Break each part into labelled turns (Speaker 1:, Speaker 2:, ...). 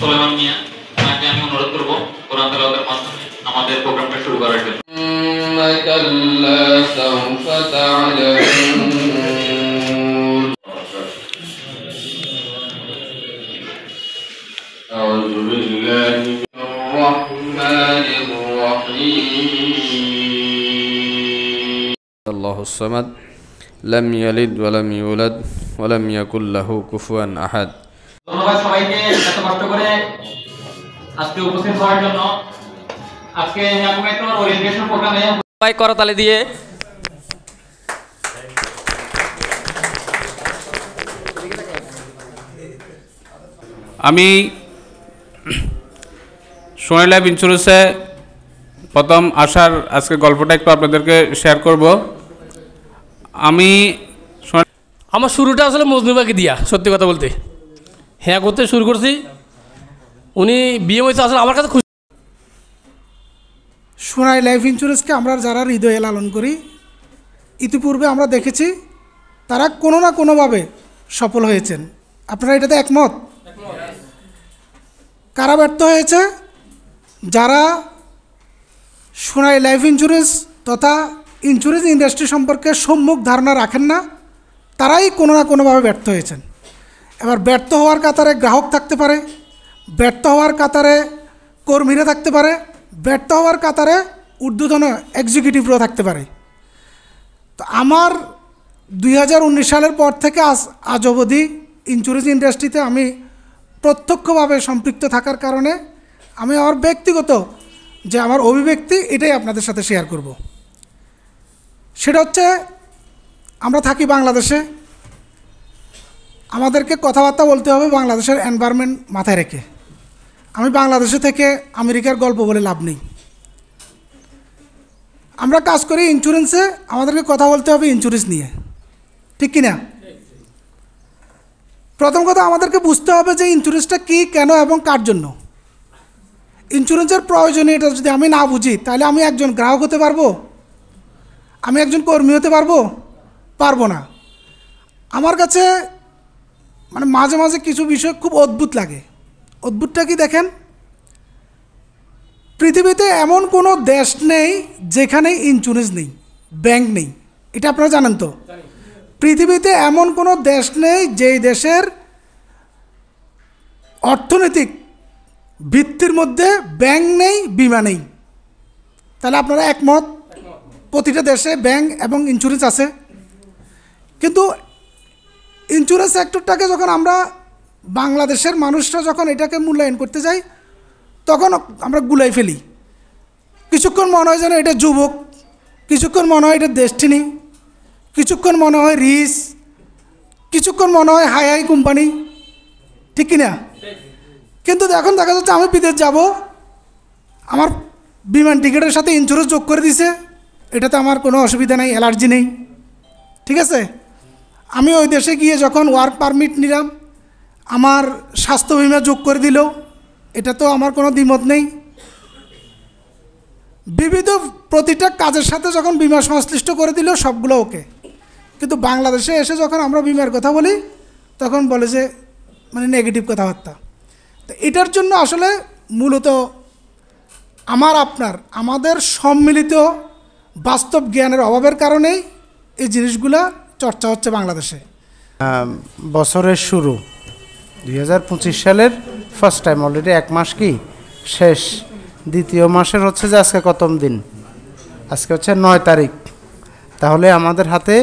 Speaker 1: সুলাইমান মিয়া, তাকে আমি অনুরোধ করব কোরআন তেলাওয়াতের মাধ্যমে আমাদের প্রোগ্রামটা শুরু করার জন্য।
Speaker 2: কাল্লা সাউফা তা'লামুন। আউযু বিল্লাহি মিনার রাহমানির রাহিম। আল্লাহুস সামাদ লাম ইয়ালিদ ওয়া লাম ইউলাদ ওয়া লাম ইয়াকুল লাহু কুফুয়ান আহাদ।
Speaker 1: ধন্যবাদ সবাইকে এত কষ্ট করে আজকে উপস্থিত হওয়ার জন্য। আজকে ন্যাপমেট্রোর ওরিয়েন্টেশন প্রোগ্রামে সবাই করতালি দিয়ে
Speaker 3: আমি সোনালী লাইফ ইন্স্যুরেন্সে প্রথম আসার আজকে গল্পটা একটু আপনাদেরকে শেয়ার করব।
Speaker 4: আমার শুরুটা আসলে মজনুবাকে দিয়া, সত্যি কথা বলতে হ্যাঁ করতে শুরু করছি। উনি বিয়ে হয়েছে আসলে আমার কাছে খুশি।
Speaker 5: সোনালী লাইফ ইন্স্যুরেন্সকে আমরা যারা হৃদয়ে লালন করি, ইতিপূর্বে আমরা দেখেছি তারা কোনো না কোনোভাবে সফল হয়েছেন। আপনারা এটাতে একমত? কারা ব্যর্থ হয়েছে? যারা সোনালী লাইফ ইন্স্যুরেন্স তথা ইন্স্যুরেন্স ইন্ডাস্ট্রি সম্পর্কে সম্যক ধারণা রাখেন না, তারাই কোনো না কোনোভাবে ব্যর্থ হয়েছেন। এবার ব্যর্থ হওয়ার কাতারে গ্রাহক থাকতে পারে, ব্যর্থ হওয়ার কাতারে কর্মীরা থাকতে পারে, ব্যর্থ হওয়ার কাতারে ঊর্ধ্বতন এক্সিকিউটিভরাও থাকতে পারে। তো আমার 2019 সালের পর থেকে আজ অবধি ইন্স্যুরেন্স ইন্ডাস্ট্রিতে আমি প্রত্যক্ষভাবে সম্পৃক্ত থাকার কারণে আমি আমার ব্যক্তিগত যে আমার অভিব্যক্তি এটাই আপনাদের সাথে শেয়ার করব। সেটা হচ্ছে, আমরা থাকি বাংলাদেশে, আমাদেরকে কথাবার্তা বলতে হবে বাংলাদেশের এনভায়রনমেন্ট মাথায় রেখে। আমি বাংলাদেশে থেকে আমেরিকার গল্প বলে লাভ নেই। আমরা কাজ করি ইন্স্যুরেন্সে, আমাদেরকে কথা বলতে হবে ইন্স্যুরেন্স নিয়ে, ঠিক কি না? প্রথম কথা আমাদেরকে বুঝতে হবে যে ইন্স্যুরেন্সটা কী, কেন এবং কার জন্য। ইন্স্যুরেন্সের প্রয়োজনীয়তা যদি আমি না বুঝি, তাহলে আমি একজন গ্রাহক হতে পারবো? আমি একজন কর্মী হতে পারবো? পারবো না। আমার কাছে মানে মাঝে মাঝে কিছু বিষয় খুব অদ্ভুত লাগে। অদ্ভুতটা কি দেখেন, পৃথিবীতে এমন কোনো দেশ নেই যেখানে ইন্স্যুরেন্স নেই, ব্যাংক নেই। এটা আপনারা জানেন তো? পৃথিবীতে এমন কোনো দেশ নেই যেই দেশের অর্থনৈতিক ভিত্তির মধ্যে ব্যাংক নেই, বিমা নেই। তাহলে আপনারা একমত? প্রতিটা দেশে ব্যাংক এবং ইন্স্যুরেন্স আছে। কিন্তু ইন্স্যুরেন্স সেক্টরটাকে যখন আমরা বাংলাদেশের মানুষরা যখন এটাকে মূল্যায়ন করতে যাই, তখন আমরা গুলাই ফেলি। কিছুক্ষণ মনে হয় যেন এটা যুবক, কিছুক্ষণ মনে হয় এটা ডেস্টিনি, কিছুক্ষণ মনে হয় রিস, কিছুক্ষণ মনে হয় হাই হাই কোম্পানি, ঠিক কিনা? কিন্তু এখন দেখা যাচ্ছে আমি বিদেশ যাব, আমার বিমান টিকিটের সাথে ইন্স্যুরেন্স যোগ করে দিছে, এটাতে আমার কোনো অসুবিধা নেই, অ্যালার্জি নেই, ঠিক আছে? আমি ওই দেশে গিয়ে যখন ওয়ার্ক পারমিট নিলাম, আমার স্বাস্থ্য বিমা যোগ করে দিল, এটা তো আমার কোনো দ্বিমত নেই। বিবিধ প্রতিটা কাজের সাথে যখন বিমা সংশ্লিষ্ট করে দিল, সবগুলো ওকে। কিন্তু বাংলাদেশে এসে যখন আমরা বিমার কথা বলি, তখন বলে যে মানে নেগেটিভ কথাবার্তা। তো এটার জন্য আসলে মূলত আমাদের সম্মিলিত বাস্তব জ্ঞানের অভাবের কারণেই এই জিনিসগুলা চর্চা হচ্ছে বাংলাদেশে।
Speaker 6: বছরের শুরু 2025 সালের ফার্স্ট টাইম, অলরেডি 1 মাস কি শেষ, দ্বিতীয় মাসের হচ্ছে যে আজকে কতম দিন? আজকে হচ্ছে 9 তারিখ। তাহলে আমাদের হাতে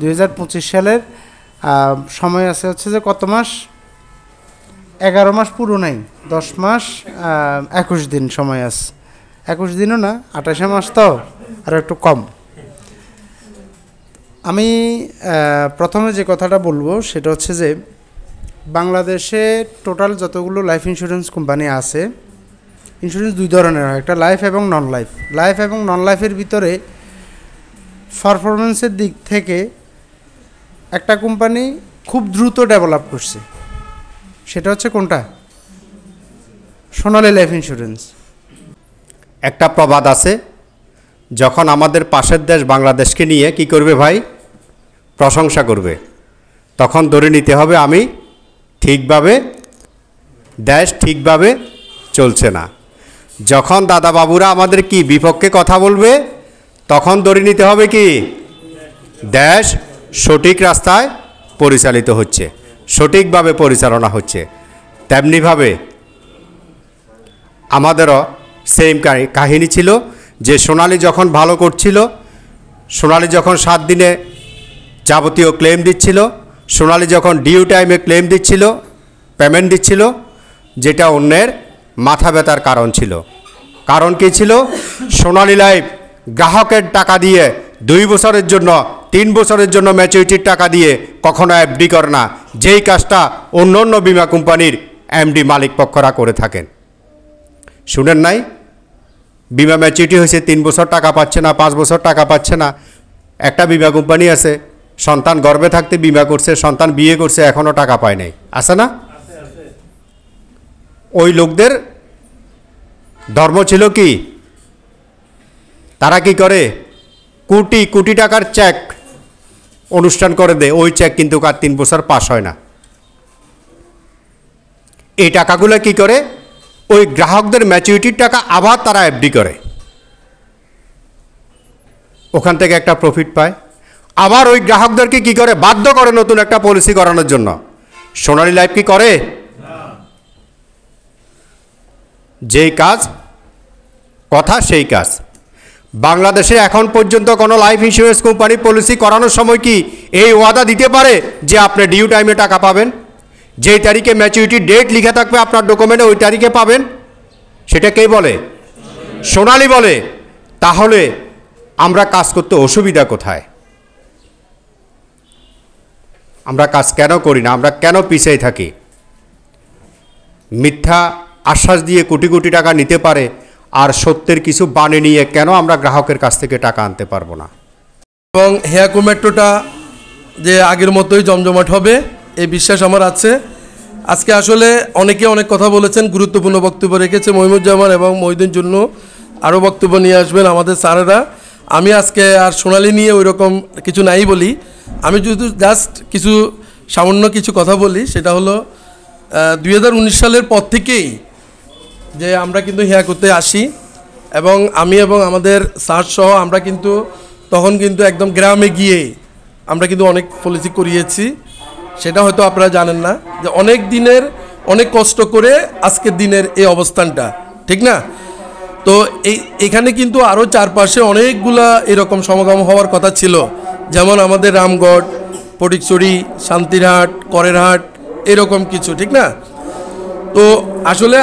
Speaker 6: 2025 সালের সময় আছে হচ্ছে যে কত মাস? 11 মাস পুরো নাই, 10 মাস 21 দিন সময় আছে। 21 দিনও না, 28 মাস, তো আর একটু কম। আমি প্রথমে যে কথাটা বলবো সেটা হচ্ছে যে বাংলাদেশে টোটাল যতগুলো লাইফ ইন্স্যুরেন্স কোম্পানি আছে, ইন্স্যুরেন্স 2 ধরনের হয়, একটা লাইফ এবং নন লাইফ। লাইফ এবং নন লাইফের ভিতরে পারফরমেন্সের দিক থেকে একটা কোম্পানি খুব দ্রুত ডেভেলপ করছে, সেটা হচ্ছে কোনটা? সোনালী লাইফ ইন্স্যুরেন্স।
Speaker 7: একটা প্রবাদ আছে, যখন আমাদের পাশের দেশ বাংলাদেশকে নিয়ে কি করবে ভাই? প্রশংসা করবে, তখন ধরে নিতে হবে আমি ঠিকভাবে দেশ ঠিকভাবে চলছে না। যখন দাদা বাবুরা আমাদের কি বিপক্ষে কথা বলবে, তখন ধরে নিতে হবে কি দেশ সঠিক রাস্তায় পরিচালিত হচ্ছে, সঠিকভাবে পরিচালনা হচ্ছে। তেমনিভাবে আমাদেরও সেম কাহিনী ছিল যে সোনালী যখন ভালো করছিল, সোনালী যখন 7 দিনে যাবতীয় ক্লেম দিচ্ছিল, সোনালী যখন ডিউ টাইমে ক্লেম দিচ্ছিল, পেমেন্ট দিচ্ছিল, যেটা অন্যের মাথা ব্যথার কারণ ছিল। কারণ কী ছিল? সোনালী লাইফ গ্রাহকের টাকা দিয়ে 2 বছরের জন্য 3 বছরের জন্য ম্যাচুরিটির টাকা দিয়ে কখনো এফডি করে না, যেই কাজটা অন্য অন্য বিমা কোম্পানির এমডি মালিক পক্ষরা করে থাকেন। শুনেন নাই? বিমা ম্যাচুরিটি হয়েছে 3 বছর টাকা পাচ্ছে না, 5 বছর টাকা পাচ্ছে না। একটা বিমা কোম্পানি আছে, সন্তান গর্ভে থাকতে বিমা করছে, সন্তান বিয়ে করছে, এখনও টাকা পায় নাই, আছে না? ওই লোকদের ধর্ম ছিল কি? তারা কি করে? কোটি কোটি টাকার চেক অনুষ্ঠান করে দেয়, ওই চেক কিন্তু আর 3 বছর পাস হয় না। এই টাকাগুলো কি করে? ওই গ্রাহকদের ম্যাচুরিটির টাকা আবার তারা এফডি করে, ওখান থেকে একটা প্রফিট পায়। আবার ওই গ্রাহকদেরকে কি করে? বাধ্য করে নতুন একটা পলিসি করানোর জন্য। সোনালী লাইফ কি করে? যেই কাজ কথা সেই কাজ। বাংলাদেশে এখন পর্যন্ত কোনো লাইফ ইন্স্যুরেন্স কোম্পানি পলিসি করানোর সময় কি এই ওয়াদা দিতে পারে যে আপনি ডিউ টাইমে টাকা পাবেন, যেই তারিখে ম্যাচুরিটি ডেট লিখে থাকবে আপনার ডকুমেন্টে ওই তারিখে পাবেন? সেটা কে বলে? সোনালী বলে। তাহলে আমরা কাজ করতে অসুবিধা কোথায়? আমরা কাজ কেন করি না? আমরা কেন পিছিয়ে থাকি? মিথ্যা আশ্বাস দিয়ে কোটি কোটি টাকা নিতে পারে, আর সত্যের কিছু বানে নিয়ে কেন আমরা গ্রাহকের কাছ থেকে টাকা আনতে পারবো না?
Speaker 8: এবং হেয়াকো মেট্রোটা যে আগের মতোই জমজমাট হবে এই বিশ্বাস আমার আছে। আজকে আসলে অনেকে অনেক কথা বলেছেন, গুরুত্বপূর্ণ বক্তব্য রেখেছে মহিমুজ্জামান এবং মহিউদ্দিন জন্য আরও বক্তব্য নিয়ে আসবেন আমাদের স্যারেরা। আমি আজকে আর সোনালী নিয়ে ওই রকম কিছু নাই বলি, আমি যদি জাস্ট কিছু সামান্য কিছু কথা বলি। সেটা হলো 2019 সালের পর থেকেই যে আমরা কিন্তু হেয়াকোতে আসি, এবং আমি এবং আমাদের স্যার সহ আমরা কিন্তু তখন কিন্তু একদম গ্রামে গিয়ে আমরা কিন্তু অনেক পলিসি করিয়েছি। সেটা হয়তো আপনারা জানেন না যে অনেক দিনের অনেক কষ্ট করে আজকের দিনের এই অবস্থানটা, ঠিক না? তো এখানে কিন্তু আরও চারপাশে অনেকগুলা এরকম সমাগম হওয়ার কথা ছিল, যেমন আমাদের রামগড়, ফটিকছড়ি, শান্তিরহাট, করেরহাট, এরকম কিছু, ঠিক না? তো আসলে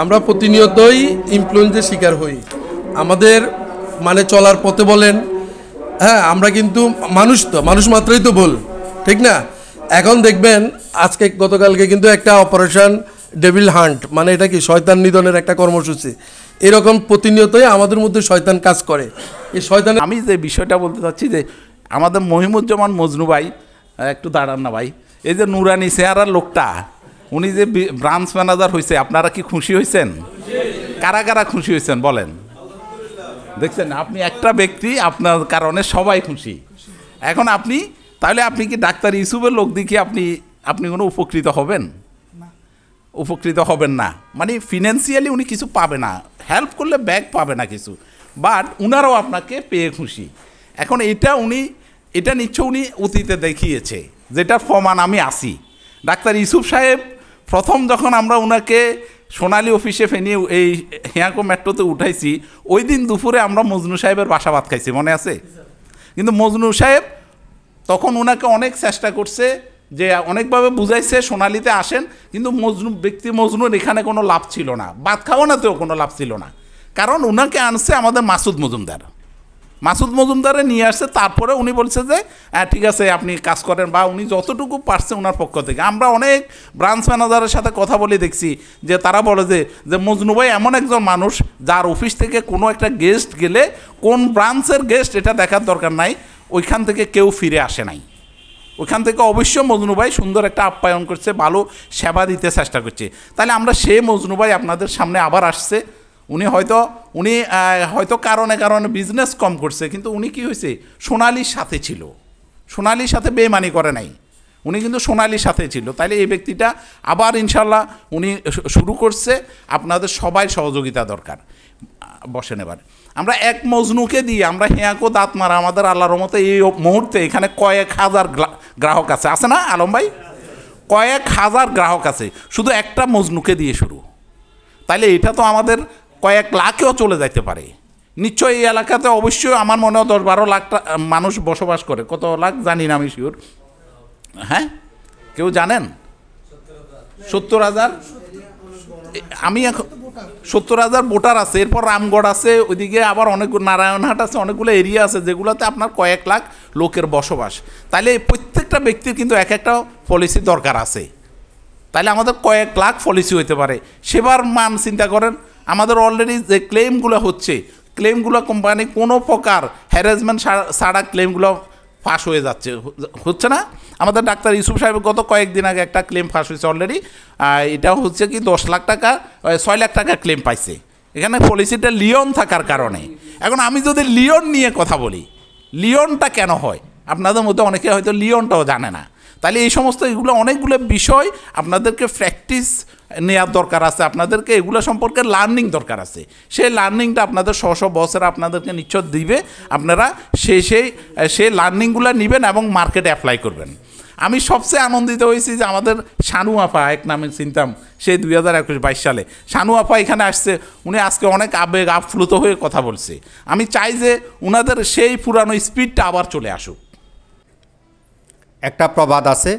Speaker 8: আমরা প্রতিনিয়তই ইনফ্লুয়েন্সের শিকার হই আমাদের মানে চলার পথে বলেন। হ্যাঁ, আমরা কিন্তু মানুষ মাত্রই তো ভুল, ঠিক না? এখন দেখবেন আজকে গতকালকে কিন্তু একটা অপারেশন ডেভিল হান্ট, মানে এটা কি শয়তান নিধনের একটা কর্মসূচি। এরকম প্রতিনিয়তই আমাদের মধ্যে শয়তান কাজ করে। এই শয়তান
Speaker 9: আমি যে বিষয়টা বলতে চাচ্ছি যে আমাদের মহিমুজ্জামান মজনু ভাই, একটু দাঁড়ান না ভাই, এই যে নুরানি চেহারার লোকটা, উনি যে ব্রাঞ্চ ম্যানেজার হয়েছে, আপনারা কি খুশি হয়েছেন? কারা কারা খুশি হয়েছেন বলেন? দেখছেন, আপনি একটা ব্যক্তি, আপনার কারণে সবাই খুশি। এখন তাহলে আপনি কি ডাক্তার ইউসুফের লোক দেখে আপনি কোনো উপকৃত হবেন? উপকৃত হবেন না। মানে ফিনান্সিয়ালি উনি কিছু পাবে না, হেল্প করলে ব্যাক পাবে না কিছু, বাট উনারাও আপনাকে পেয়ে খুশি। এখন এটা নিশ্চয় উনি অতীতে দেখিয়েছে, যেটার প্রমাণ আমি আসি। ডাক্তার ইউসুফ সাহেব প্রথম যখন আমরা ওনাকে সোনালী অফিসে ফেনিয়ে এই হেয়াকো মেট্রোতে উঠাইছি, ওই দিন দুপুরে আমরা মজনু সাহেবের বাসা ভাত খাইছি, মনে আছে? কিন্তু মজনু সাহেব তখন ওনাকে অনেক চেষ্টা করছে, যে অনেকভাবে বুঝাইছে সোনালীতে আসেন, কিন্তু মজনুর এখানে কোনো লাভ ছিল না, ভাত খাওয়ানোতেও কোনো লাভ ছিল না। কারণ ওনাকে আনছে আমাদের মাসুদ মজুমদারে নিয়ে আসছে। তারপরে উনি বলছে যে ঠিক আছে আপনি কাজ করেন, বা উনি যতটুকু পারছে ওনার পক্ষ থেকে। আমরা অনেক ব্রাঞ্চ ম্যানেজারের সাথে কথা বলে দেখছি যে তারা বলে যে মজনু ভাই এমন একজন মানুষ যার অফিস থেকে কোনো একটা গেস্ট গেলে কোন ব্রাঞ্চের গেস্ট এটা দেখার দরকার নাই, ওইখান থেকে কেউ ফিরে আসে নাই। ওইখান থেকে অবশ্য মজনু ভাই সুন্দর একটা আপ্যায়ন করছে, ভালো সেবা দিতে চেষ্টা করছে। তাহলে আমরা সেই মজনু ভাই আপনাদের সামনে আবার আসছে। উনি হয়তো কারণে বিজনেস কম করছে, কিন্তু উনি কি হয়েছে, সোনালীর সাথে ছিল, সোনালীর সাথে বেমানি করে নাই। উনি কিন্তু সোনালির সাথে ছিল। তাইলে এই ব্যক্তিটা আবার ইনশাল্লাহ উনি শুরু করছে, আপনাদের সবাই সহযোগিতা দরকার। বসেন এবার আমরা এক মজনুকে দিয়ে আমরা হেঁয়াকো দাঁত মারা আমাদের আল্লাহর মতো এই মুহূর্তে এখানে কয়েক হাজার গ্রাহক আছে না আলম ভাই? কয়েক হাজার গ্রাহক আছে শুধু একটা মজনুকে দিয়ে শুরু। তাইলে এটা তো আমাদের কয়েক লাখেও চলে যাইতে পারে। নিশ্চয়ই এই এলাকাতে অবশ্যই আমার মনে হয় 10-12 লাখ মানুষ বসবাস করে। কত লাখ জানি না আমি শিওর। হ্যাঁ, কেউ জানেন? 70,000। আমি এখন 70,000 ভোটার আছে। এরপর রামগড় আছে, ওইদিকে আবার অনেক নারায়ণহাট আছে, অনেকগুলো এরিয়া আছে যেগুলোতে আপনার কয়েক লাখ লোকের বসবাস। তাইলে প্রত্যেকটা ব্যক্তির কিন্তু এক একটা পলিসি দরকার আছে। তাইলে আমাদের কয়েক লাখ পলিসি হইতে পারে। সেবার মান চিন্তা করেন, আমাদের অলরেডি যে ক্লেমগুলো হচ্ছে, ক্লেমগুলো কোম্পানি কোনো প্রকার হ্যারাসমেন্ট ছাড়া ক্লেমগুলো ফাঁস হয়ে যাচ্ছে, হচ্ছে না? আমাদের ডাক্তার ইউসুফ সাহেব গত কয়েকদিন আগে একটা ক্লেম ফাঁস হয়েছে অলরেডি। এটা হচ্ছে কি 10 লাখ টাকা 6 লাখ টাকা ক্লেম পাইছে এখানে পলিসিটা লিওন থাকার কারণে। এখন আমি যদি লিওন নিয়ে কথা বলি, লিওনটা কেন হয় আপনাদের মধ্যে অনেকে হয়তো লিওনটাও জানে না। তাহলে এই সমস্ত এগুলো অনেকগুলো বিষয় আপনাদেরকে প্র্যাকটিস নেওয়ার দরকার আছে, আপনাদেরকে এগুলো সম্পর্কে লার্নিং দরকার আছে। সেই লার্নিংটা আপনাদের স্ব বসেরা আপনাদেরকে নিশ্চয় দিবে। আপনারা সেই লার্নিংগুলো নেবেন এবং মার্কেটে অ্যাপ্লাই করবেন। আমি সবচেয়ে আনন্দিত হয়েছি যে আমাদের শানু আপা, এক নামে চিনতাম সেই 2021-22 সালে শানু আপা এখানে আসছে। উনি আজকে অনেক আবেগ আপ্লুত হয়ে কথা বলছে। আমি চাই যে ওনাদের সেই পুরানো স্পিডটা আবার চলে আসুক।
Speaker 7: একটা প্রবাদ আছে,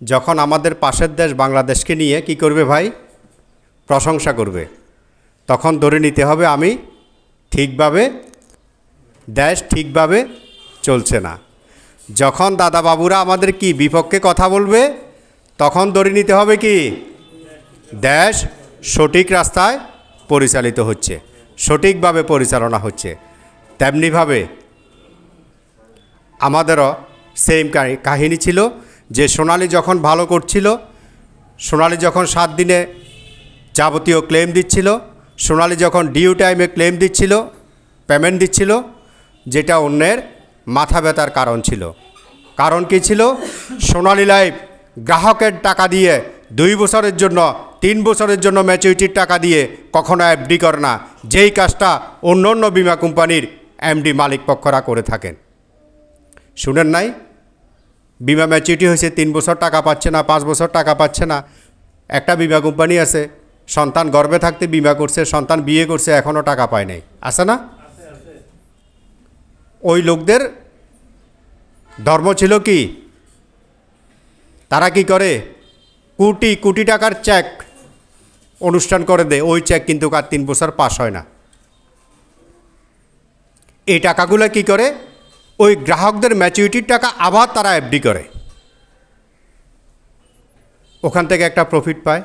Speaker 7: যখন আমাদের পাশের দেশ বাংলাদেশকে নিয়ে কি করবে ভাই? প্রশংসা করবে, তখন ধরে নিতে হবে আমি ঠিকভাবে, দেশ ঠিকভাবে চলছে না। যখন দাদা বাবুরা আমাদের কি বিপক্ষে কথা বলবে, তখন ধরে নিতে হবে কি দেশ সঠিক রাস্তায় পরিচালিত হচ্ছে, সঠিকভাবে পরিচালনা হচ্ছে। তেমনিভাবে আমাদেরও সেম কাহিনী ছিল যে সোনালি যখন ভালো করছিল, সোনালি যখন 7 দিনে যাবতীয় ক্লেম দিচ্ছিল, সোনালি যখন ডিউ টাইমে ক্লেম দিচ্ছিল, পেমেন্ট দিচ্ছিল, যেটা অন্যের মাথা ব্যথার কারণ ছিল। কারণ কি ছিল? সোনালি লাইফ গ্রাহকের টাকা দিয়ে 2 বছরের জন্য 3 বছরের জন্য ম্যাচুরিটির টাকা দিয়ে কখনো এফডি করে না, যেই কাজটা অন্য অন্য বিমা কোম্পানির এমডি মালিক পক্ষরা করে থাকেন। শুনেন নাই? বিমা ম্যাচুরিটি হয়েছে 3 বছর টাকা পাচ্ছে না, 5 বছর টাকা পাচ্ছে না। একটা বিমা কোম্পানি আছে, সন্তান গর্ভে থাকতে বিমা করছে, সন্তান বিয়ে করছে, এখনও টাকা পায় নাই, আছে না? ওই লোকদের ধর্ম ছিল কি? তারা কি করে? কোটি কোটি টাকার চেক অনুষ্ঠান করে দেয়, ওই চেক কিন্তু আর 3 বছর পাস হয় না। এই টাকাগুলো কি করে? ওই গ্রাহকদের ম্যাচুরিটির টাকা আবার তারা এফডি করে, ওখান থেকে একটা প্রফিট পায়।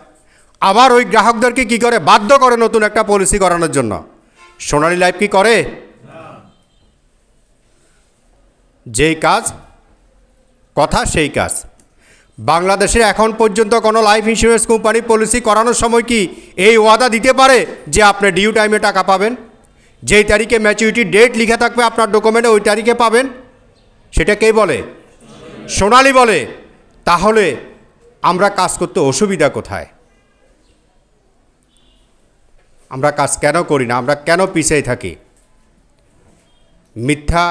Speaker 7: আবার ওই গ্রাহকদেরকে কি করে? বাধ্য করে নতুন একটা পলিসি করানোর জন্য। সোনালী লাইফ কি করে? যেই কাজ কথা সেই কাজ। বাংলাদেশে এখন পর্যন্ত কোনো লাইফ ইন্স্যুরেন্স কোম্পানি পলিসি করানোর সময় কি এই ওয়াদা দিতে পারে যে আপনি ডিউ টাইমে টাকা পাবেন, যেই তারিখে ম্যাচুরিটি ডেট লিখা থাকবে আপনার ডকুমেন্টে ওই তারিখে পাবেন? সেটা কে বলে? সোনালী বলে। তাহলে আমরা কাজ করতে অসুবিধা কোথায়? আমরা কাজ কেন করি না? আমরা কেন পিছিয়ে থাকি? মিথ্যা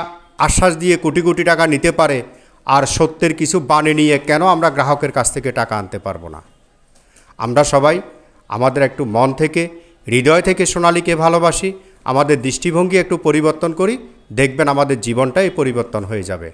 Speaker 7: আশ্বাস দিয়ে কোটি কোটি টাকা নিতে পারে, আর সত্যের কিছু বানে নিয়ে কেন আমরা গ্রাহকের কাছ থেকে টাকা আনতে পারবো না? আমরা সবাই আমাদের একটু মন থেকে, হৃদয় থেকে সোনালীকে ভালোবাসি, আমাদের দৃষ্টিভঙ্গি একটু পরিবর্তন করি, দেখবেন আমাদের জীবনটাই পরিবর্তন হয়ে যাবে।